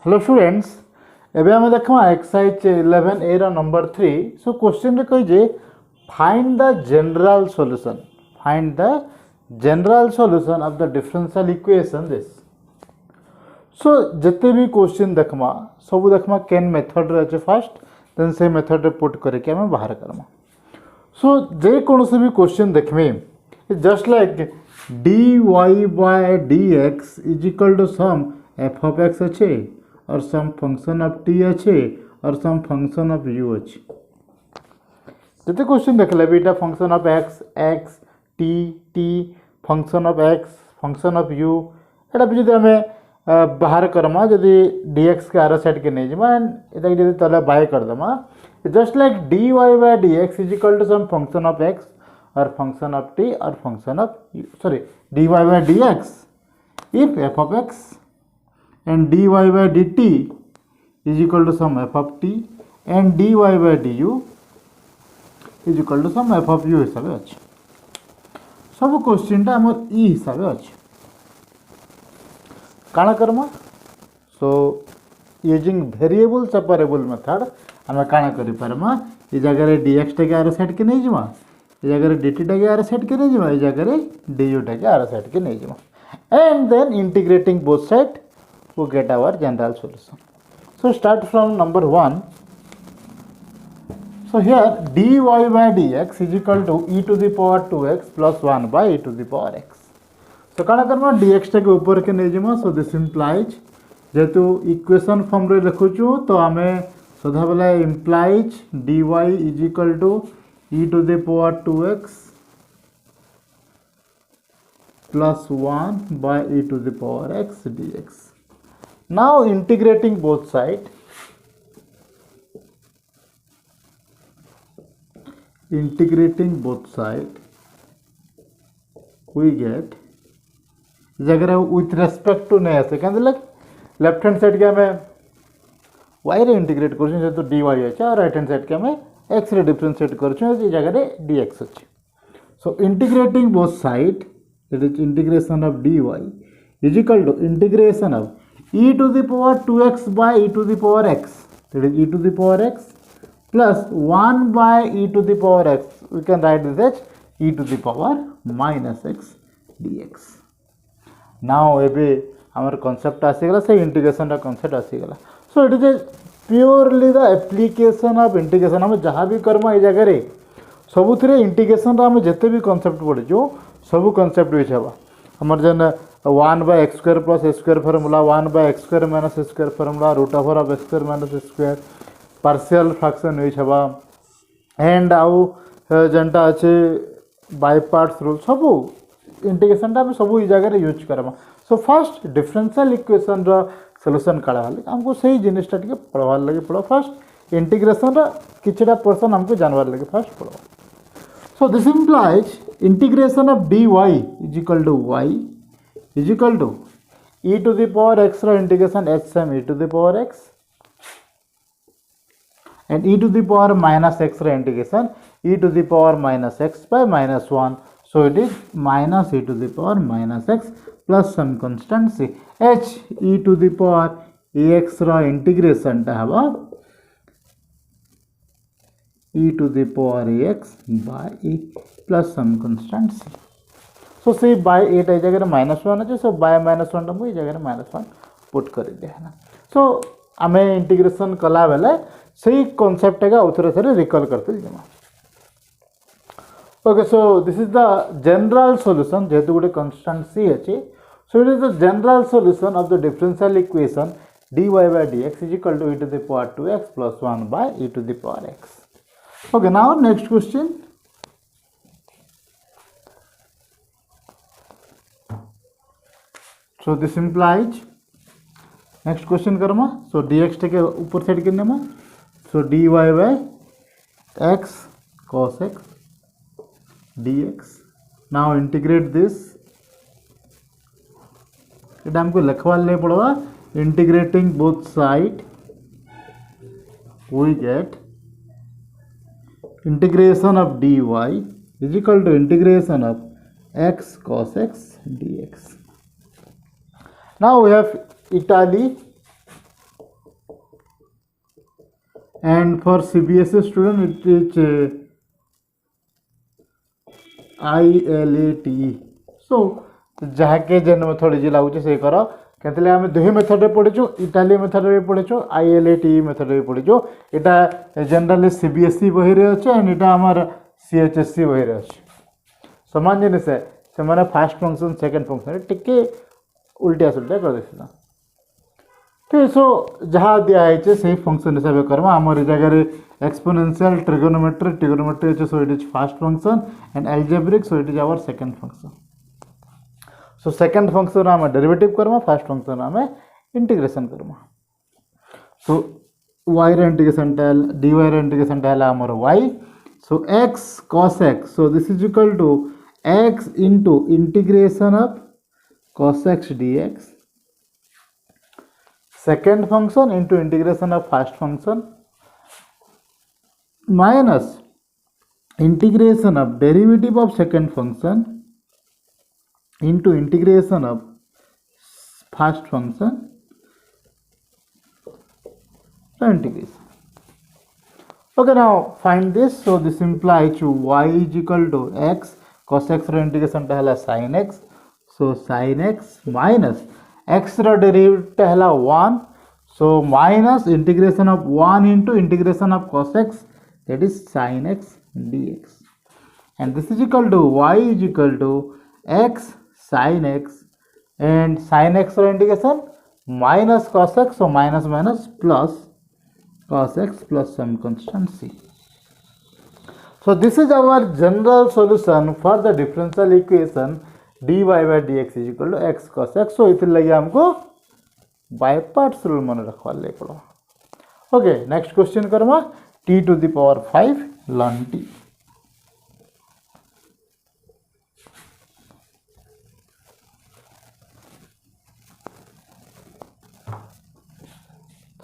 Hello students एबे हम देखमा एक्सरसाइज 11 ए रो नंबर 3 सो क्वेश्चन रे कहि जे find the general solution of the differential equation this. So जते भी क्वेश्चन देखमा सब देखमा केन मेथड रे अछि फर्स्ट देन से मेथड रे पुट करे के हम बाहर करमा। सो जे कोन से भी क्वेश्चन देखमे just like dy by dx is equal to sum f of x अच्छे और सम फंक्शन ऑफ t अच्छे और सम फंक्शन ऑफ u अच्छे। जते क्वेश्चन देखले बेटा function of x x t t function of x function of u एटा भी जदि हमें बाहर करमा जदि dx के आर साइड के नहीं जमा एटा जदि तले बाय कर दमा just like dy by dx is equal to some function of x और फंक्शन ऑफ t और function of sorry dy by dx if f of x and dy by dt is equal to some f of t and dy by du is equal to some f of u हिसाब अच्छे। सब question टा हमर ई हिसाब अच्छे काना Karma. So using variable separable method हम काना करि परमा ई जगह रे dx टे के आर सेट के नहीं जमा ई जगह रे dt टे के आर सेट के नहीं जमा ई जगह रे du टे के आर सेट के नहीं जमा and then integrating both sides we get our general solution. So start from number 1. So here dy by dx is equal to e to the power 2x plus 1 by e to the power x. So काना करना dx टे के ऊपर के नहीं जमा so this implies जेतु equation form रे लिखुछु तो हमें सदा बेला implies dy is equal to e to the power 2x plus 1 by e to the power x dx. Now integrating both sides, we get जगह with respect to नहीं ऐसे क्या मतलब लेफ्ट हैंड साइड के हमें y रे integrate करछन तो dy अछि और राइट हैंड साइड के हमें x रे डिफरेंशिएट करछन जे जगह रे dx अछि। So integrating both side that is integration of dy is equal to integration of e to the power 2x by e to the power x that is e to the power x plus 1 by e to the power x we can write this as e to the power minus x dx. Now एबे हमर concept आसी गला से integration का concept आसी गला। सो it is purely the application of integration हम जहां भी करमा ए जगह रे सबुथरे इंटीग्रेशन रा हम जते भी कांसेप्ट पढ़े जो सब कांसेप्ट विच हवा हमर जन 1 by x square plus a square formula 1 by x square minus a square formula root over of x square minus a square partial fraction विच हवा एंड आउ जनटा अच्छे बाय पार्ट्स रूल सब इंटीग्रेशन टा हम सब ई जगह रे यूज करबा। सो फर्स्ट डिफरेंशियल इक्वेशन रा सॉल्यूशन काढा हले हमको सही जिनिसटा टिके पढ़वार लगे पड़ो फर्स्ट इंटीग्रेशन रा किछटा पर्सन हमको जानवर लगे फर्स्ट पढ़ो। सो this implies integration of dy is equal to y is equal to e to the power x रा integration h sum e to the power x and e to the power minus x रा integration e to the power minus x by minus 1. So it is minus e to the power minus x plus some constant c h e to the power ax रा integration टा हवा e to the power ax by e plus some constant c. So see by 8 ए जगह -1 अच्छे सो by -1 हम जगह -1 put कर दे है ना। सो हमें इंटीग्रेशन कला बेले सही कांसेप्ट का उथरे थरे रिकॉल करते जमा। Okay so this is the general solution जेतु गुटे कांस्टेंट c अछि so it is the general solution of the differential equation dy by dx is equal to e to the power 2x plus 1 by e to the power x. Okay, now next question. So this implies next question Karma so dx टे के ऊपर side के नेमा so dy by x cos x dx. Now integrate this इटा हमको लिखवा ले पड़वा integrating both side we get integration of dy is equal to integration of x cos x dx. Now we have Italy and for CBSE student it is ILATE. so जहाँके जेन methodology लागुचे से कर केतले आम दुही method रे पढ़िछु Italy method रे पढ़िछु ILATE method रे पढ़िछु एटा generally CBSE बही रे अछि एंड एटा हमर CHSE बही रे अछि समान जिनिस है से माने फर्स्ट फंक्शन सेकंड फंक्शन टिके उल्टा सुल्टा कर देसिना ठीक सो जहाँ दिया है से फंक्शन हिसाब से करमा हमर जगह रे exponential trigonometry so it is first function and algebraic so it is our second function so second function आम डेरिवेटिव करमा फर्स्ट फंक्शन आम इंटीग्रेशन करमा सो y रे इंटीग्रेशन टा dy रे इंटीग्रेशन टा हमर y so x cos x so this is equal to x into integration of cos x dx second function into integration of first function minus integration of derivative of second function into integration of first function integration. Okay, now find this. So this implies y is equal to x cos x रो integration टा हला sin x so sin x minus x रो derivative हला 1 so minus integration of 1 into integration of cos x that is sin x dx and this is equal to y is equal to x sin x and sin x रो integration minus cos x so minus minus plus cos x plus some constant c. So this is our general solution for the differential equation dy by dx is equal to x cos x. So इतने लगे हमको by parts rule मन रखवा ले पड़ो. Okay, next question Karma t to the power 5 ln t.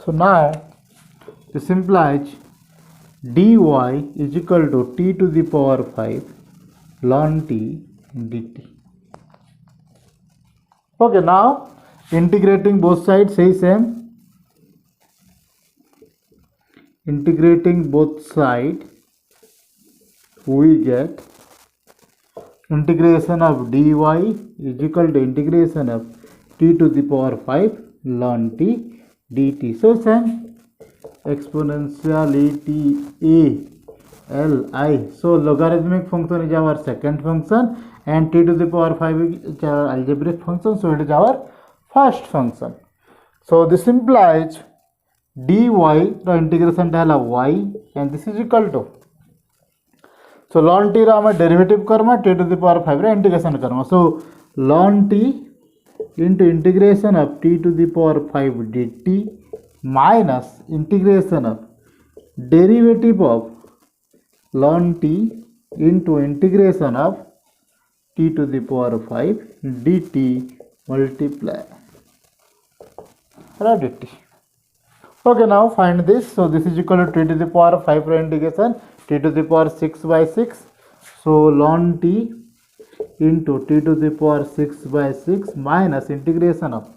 So now this implies dy is equal to t to the power 5 ln t dt. Okay, now integrating both sides say same. Integrating both sides we get integration of dy is equal to integration of t to the power 5 ln t dt. So same exponential e l I. So logarithmic function is our second function and t to the power 5 is our algebraic function. So it is our first function. So this implies dy row integration टा y and this is equal to so ln t रो हम derivative करमा t to the power 5 रो integration करमा. So ln t into integration of t to the power 5 dt minus integration of derivative of ln t into integration of t to the power 5 dt multiply dt. Okay, now find this. So this is equal to t to the power 5 रो integration t to the power 6 by 6. So ln t into t to the power 6 by 6 minus integration of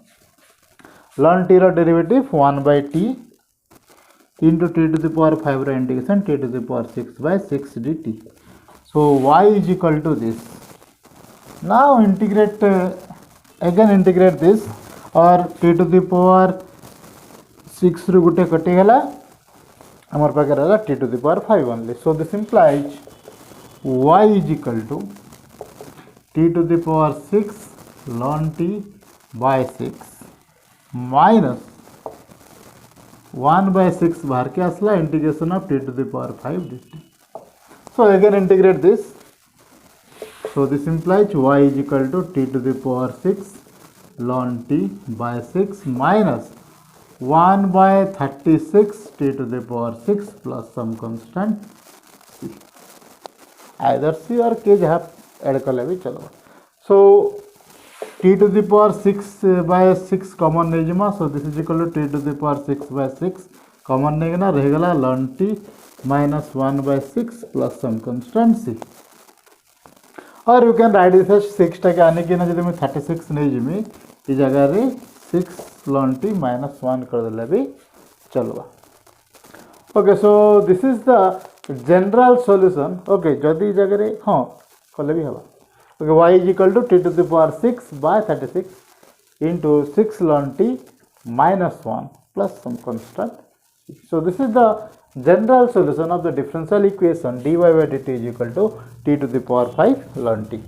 ln t रो derivative 1 by t into t to the power 5 रो integration t to the power 6 by 6 dt. So y is equal to this. Now integrate again integrate this or t to the power 6 रू गुटे कटि गला हमर पाखे रहला t to the power 5 only. So this implies y is equal to t to the power 6 ln t by 6 minus 1 by 6 बाहर के असला integration of t to the power 5 dt. So again integrate this. So this implies y is equal to t to the power 6 ln t by 6 minus 1 by 36 t to the power 6 plus some constant c. Either c or k जहाँ add कर ले भी चलो. So t to the power 6 by 6 common नहीं जमा. So this is equal to t to the power 6 by 6 common नहीं ना रहेगा ln t minus 1 by 6 plus some constant c. और you can write this as 6 टके आने की ना जब मैं 36 नहीं जमी इस जगह रे 6 ln t minus 1 कर देले भी चलवा. Okay so this is the general solution okay जदि जगह हाँ कले भी हवा okay y is equal to t to the power 6 by 36 into 6 ln t minus 1 plus some constant. So this is the general solution of the differential equation dy by dt is equal to t to the power 5 ln t.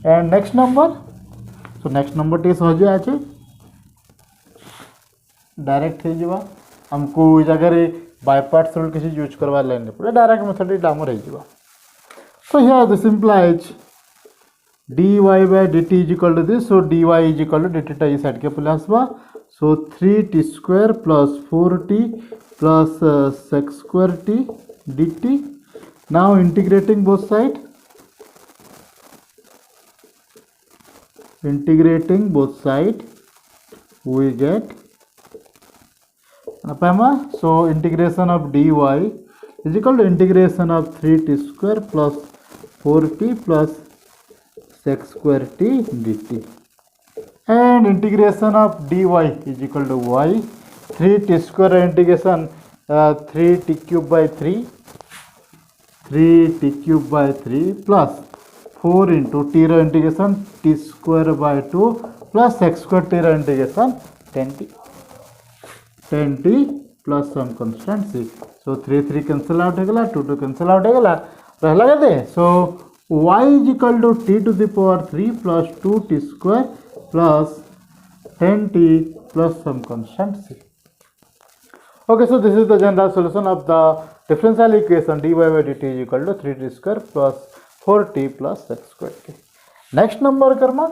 And next number, so next number T सहज अच्छे direct हो हमको जगह by parts rule किसी use करवा लेने पड़े direct method डामर हो so here this implies dy by dt is equal to this, so dy is equal to dt टा इस साइड के प्लस बा so 3t square plus 4t plus sec square t dt. Now integrating both side, we get so integration of dy is equal to integration of 3t square plus 4t plus sec square t dt, and integration of dy is equal to y 3t square integration 3t cube by 3 plus 4 into t ro integration t square by 2 plus x square t ro integration 10t plus some constant c. So 3 cancel out हो गला 2 cancel out हो गला रहला के दे so y is equal to t to the power 3 plus 2t square plus 10t plus some constant c. Okay, so this is the general solution of the differential equation dy by dt is equal to 3t square plus 4t plus x square t. Next number करना,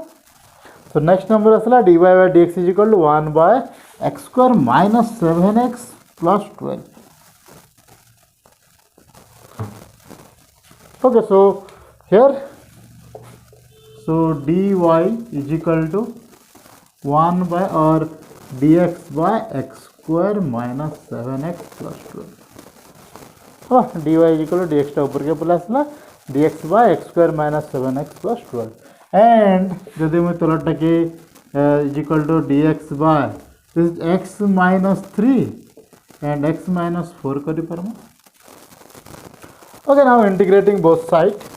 so next number असला dy by dx is equal to 1 by x square minus 7x plus 12. Okay, so here so dy is equal to 1 by or dx by x square minus 7x plus 12. हाँ dy is equal to dx टा ऊपर के plus ला dx by x square minus 7x plus 12. And जदि मैं तलटा के is equal to dx by this is x minus 3 and x minus 4 करी परमा. Okay, now integrating both sides.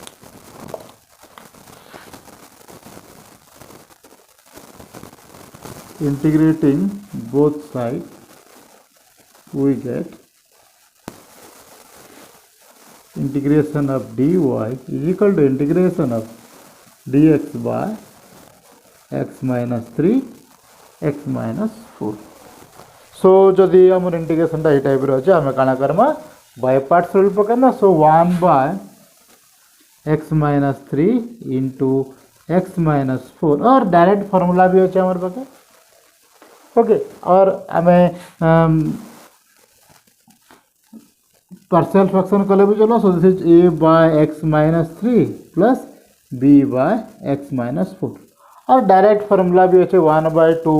Integrating both sides, we get integration of dy is equal to integration of dx by x minus 3 x minus 4. So जदि आम integration टा type रही आम काना Karma by parts rule पकड़ना so 1 by x minus 3 into x minus 4 और direct formula भी अच्छे हमारे पास ओके और आम पार्शियल फ्रैक्शन कले भी चलो सो this is a by x minus 3 plus b by x minus 4 और डायरेक्ट फॉर्मूला भी अच्छे 1 by 2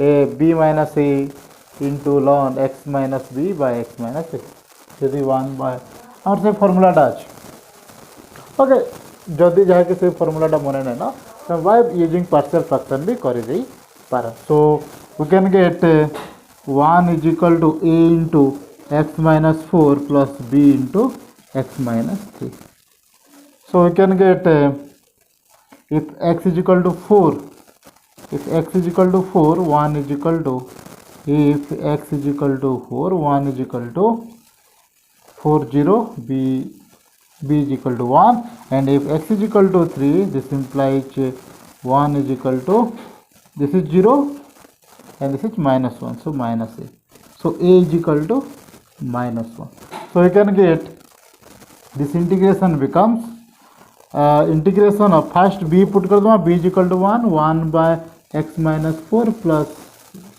a b minus a into ln x minus b by x minus a यदि 1 by और से फॉर्मूला टा अच्छे ओके जदि जहाँ के से फॉर्मूला टा मने नहीं ना तो बाय यूजिंग पार्शियल फ्रैक्शन भी कर दे पारा सो we can get 1 is equal to a into x minus 4 plus b into x minus 3. So we can get if x is equal to 4, if x is equal to 4, 1 is equal to, if x is equal to 4, 1 is equal to 4 0, b is equal to 1, and if x is equal to 3, this implies 1 is equal to, this is 0 and this is minus 1, so minus a. So a is equal to minus 1. So you can get this integration becomes integration of first b put कर दूँगा b is equal to 1 by x minus 4 plus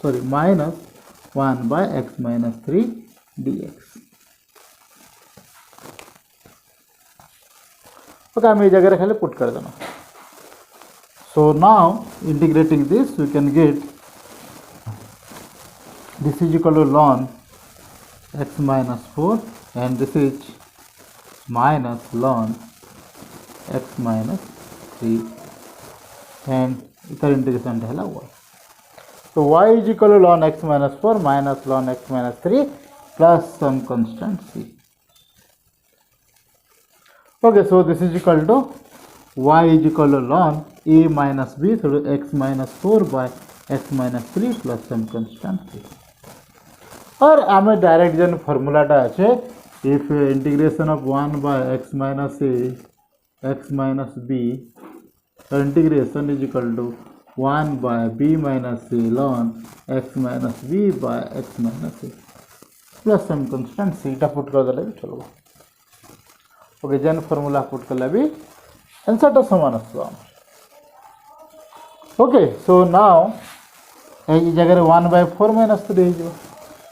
sorry minus 1 by x minus 3 dx. Okay, हम ये जगह खाली put कर देना. So now integrating this we can get this is equal to ln x minus 4 and this is minus ln x minus 3 and इधर integration है y. So y is equal to ln x minus 4 minus ln x minus 3 plus some constant c. Okay, so this is equal to y is equal to ln a minus b, so x minus 4 by x minus 3 plus some constant c. और आम direct जन फॉर्मूलाटा अच्छे if integration of 1 by x minus a x minus b integration is equal to 1 by b minus c ln x minus b by x minus a plus some constant c टा put कर देले भी चलो. Okay, जेन formula put करले भी answer टा समान आसबा. Okay, so now ए जगह 1 by 4 minus 3 हो जिवो,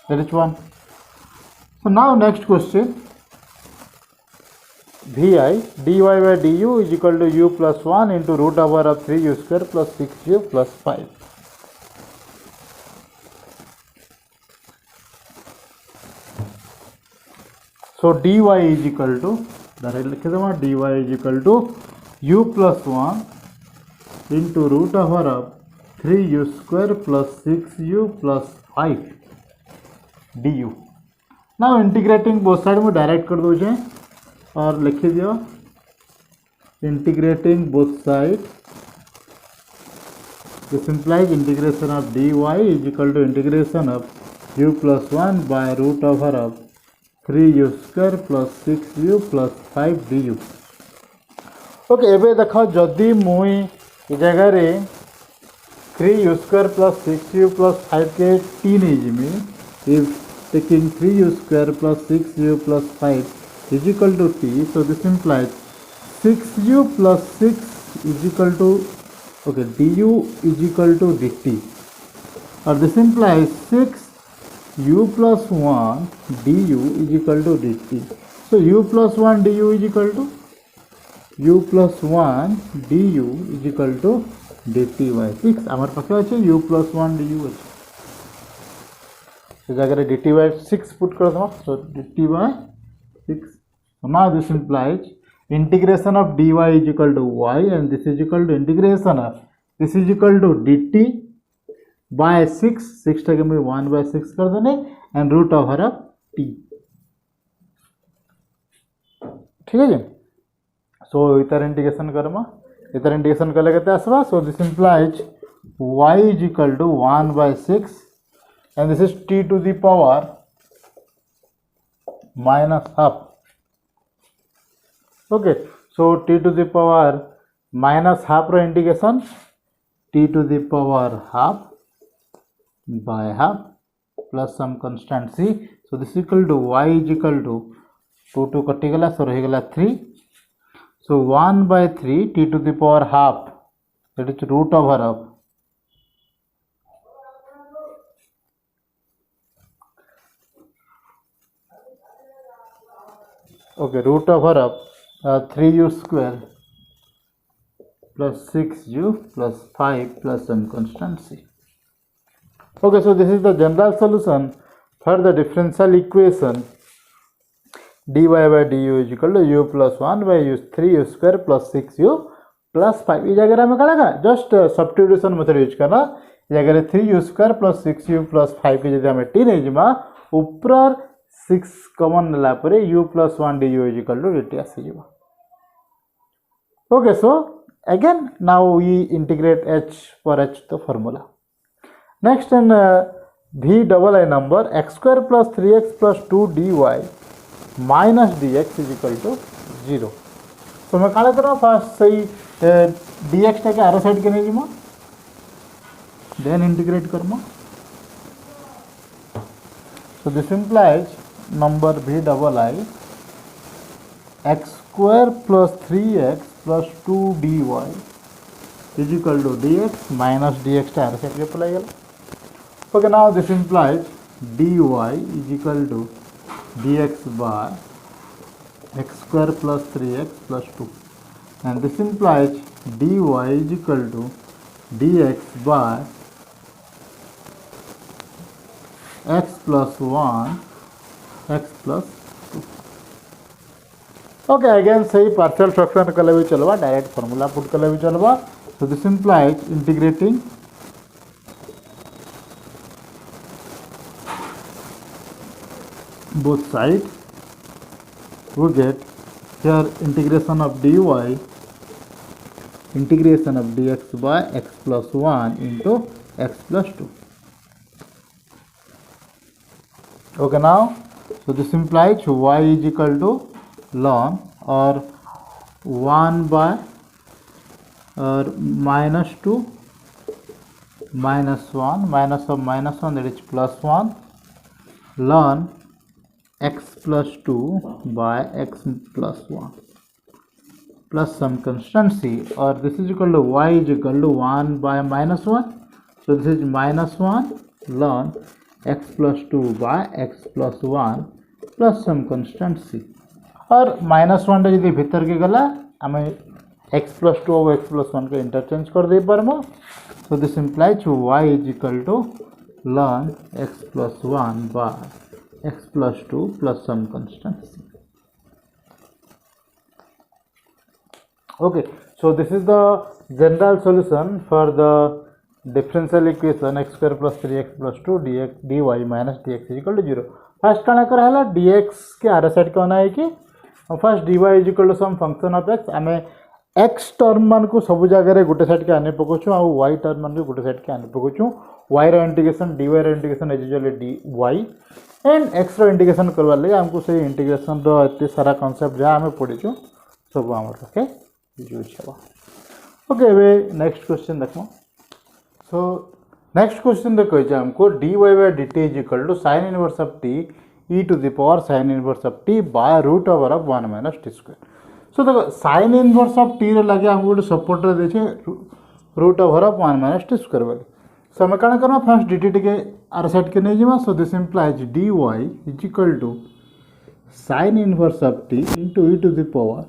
that is 1. So now next question vi dy by du is equal to u plus 1 into root over of 3u square plus 6u plus 5. So dy is equal to direct लिखे देवा dy is equal to u plus 1 into root over of 3u square plus 6u plus 5 du. Now integrating both side में direct कर दो और लिखी दियो integrating both side. This implies integration of dy is equal to integration of u plus 1 by root over of 3u square plus 6u plus 5 du. Okay, एबे देखो जदि मुई ए जगह रे 3u square plus 6u plus 5 के 3 नहीं Jimmy, if taking 3u square plus 6u plus 5 is equal to t, so this implies 6u plus 6 is equal to, okay, du is equal to dt, or this implies 6u plus 1 du is equal to dt. So u plus 1 du is equal to u plus 1 du is equal to dt by 6. आमर पाखे अच्छे u plus 1 du अच्छे, so जगह dt by 6 put कर दो, so dt by 6. So now this implies integration of dy is equal to y and this is equal to integration of this is equal to dt by 6. 6 टाके मैं 1 by 6 कर देने and root over of t. ठीक है जी. So इतर integration Karma, इतर integration कर लेते आसवा. So this implies y is equal to 1 by 6 and this is t to the power minus half. Okay, so t to the power minus half रो integration t to the power half by half plus some constant c. So this is equal to y is equal to 2 कटि गला, so रही गला 3. So 1 by 3 t to the power half, that is root over of okay, root over of 3u square plus 6u plus 5 plus some constant c. Okay, so this is the general solution for the differential equation dy by du is equal to u plus 1 by 3u square plus 6u plus 5. इस जगह में क्या लगा, just substitution method use करना. जगह 3u square plus 6u plus 5 के जगह में t नहीं जिमा, ऊपर 6 कॉमन नेला परे u plus 1 du is equal to dt आसी जिमा. Okay, so again now we integrate h for h the formula. Next in v double I number x square plus 3x plus 2 dy minus dx is equal to 0. So मैं काले करो first सही dx टाके आरो side के नहीं जिमा, then integrate Karma. So this implies number v double I x square plus 3x plus 2 dy is equal to dx minus dx टा आरो साइड के अप्लाई गला. Okay, now this implies dy is equal to dx by x square plus 3x plus 2 and this implies dy is equal to dx by x plus 1 x plus 2. Okay, again सही partial fraction कले भी चलवा, direct formula put कले भी चलवा. So this implies integrating both side, we get here integration of dy, integration of dx by x plus 1 into x plus 2. Okay, now so this implies y is equal to ln or 1 by or minus 2 minus 1 minus of minus 1, that is plus 1 ln x plus 2 by x plus 1 plus some constant c, or this is equal to y is equal to 1 by minus 1. So this is minus 1 ln x plus 2 by x plus 1 plus some constant c, और minus 1 जी भीतर के गला आम x plus 2 और x plus 1 के interchange कर दे पारमो. So this implies y is equal to ln x plus 1 by x plus 2 plus some constant c. Okay, so this is the general solution for the differential equation x square plus 3x plus 2 dx dy minus dx is equal to 0. First कण कराला dx के आर side कौन है कि first dy is equal to some function of x. आम x term मान को सब जगह गोटे साइड के आने पकाचु आ y टर्म मान को गोटे साइड के आने पकाचु. y रो इंटीग्रेशन dy रो integration is usually dy and x रो इंटीग्रेशन करवा लगे हमको से इंटीग्रेशन रो एते सारा कांसेप्ट जा हमें पढिचु सब हमर ओके यूज हवा. ओके, वे नेक्स्ट क्वेश्चन देखो. सो नेक्स्ट क्वेश्चन रे कहि हमको dy by dt is equal to sin inverse of t e to the power sin inverse of t by root over of 1 minus t square. So देखो sin inverse of t रे लगे हमको गोटे support रे देछे root over of 1 minus t square वाली. So हम काना करबा फर्स्ट dt टिके आर साइड के नै जिमा. So this implies dy is equal to sin inverse of t into e to the power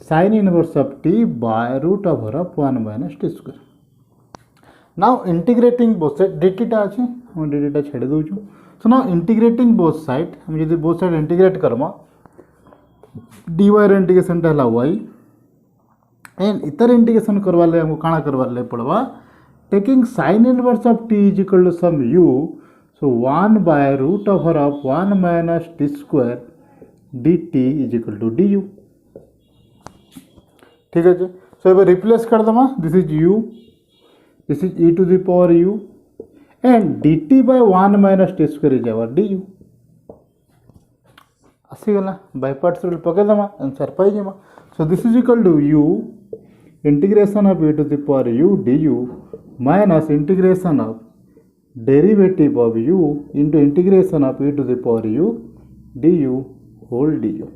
sin inverse of t by root over of 1 minus t square. Now integrating both side dt टा अछि हम dt टा छेड़ दोछु. So now integrating both side हम यदि both side integrate करबा dy रो इंटीग्रेशन टा हला y एंड इतर इंटीग्रेशन करवा ले हमको काना करवा ले पड़वा taking sin inverse of t is equal to some u. So 1 by root over of 1 minus t square dt is equal to du. ठीक है. सो अब रिप्लेस कर दमा. This is u, this is e to the power u and dt by 1 minus t square is our du. आसी गला by parts rule पके दमा answer पाई जमा. So this is equal to u integration of e to the power u du minus integration of derivative of u into integration of e to the power u du whole du.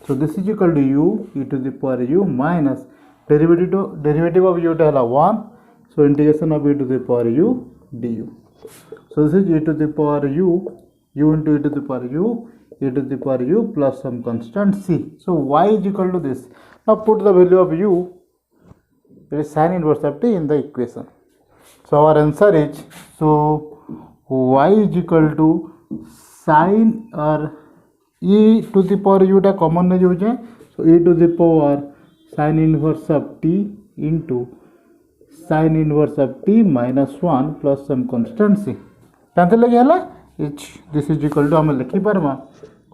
So this is equal to u e to the power u minus derivative of u टा 1. So integration of e to the power u du. So this is e to the power u into e to the power u, e to the power u plus some constant c. So y is equal to this. Now put the value of u, it is sin inverse of t in the equation. So our answer is, so y is equal to sin or e to the power u टा common नहीं हो जाए. So e to the power sin inverse of t into sin inverse of t minus 1 plus some constant c. तांते लगे हला this is equal to हम लिखि परमा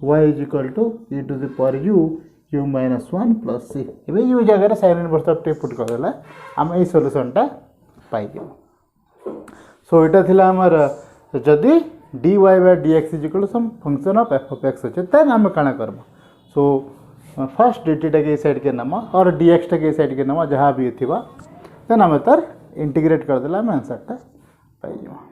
y is equal to e to the power u minus 1 plus c. एबे u जगह sin inverse of t put करला हम ए solution टा पाई जे. सो एटा थिला हमर जदी dy by dx is equal to some function of f of x अछि त हम काना करबो. सो फर्स्ट dt टा के साइड के नाम और dx टा के साइड के नाम जहाँ भी थिबा देन हम तर इंटीग्रेट कर देला हम आंसर टा पाई जे.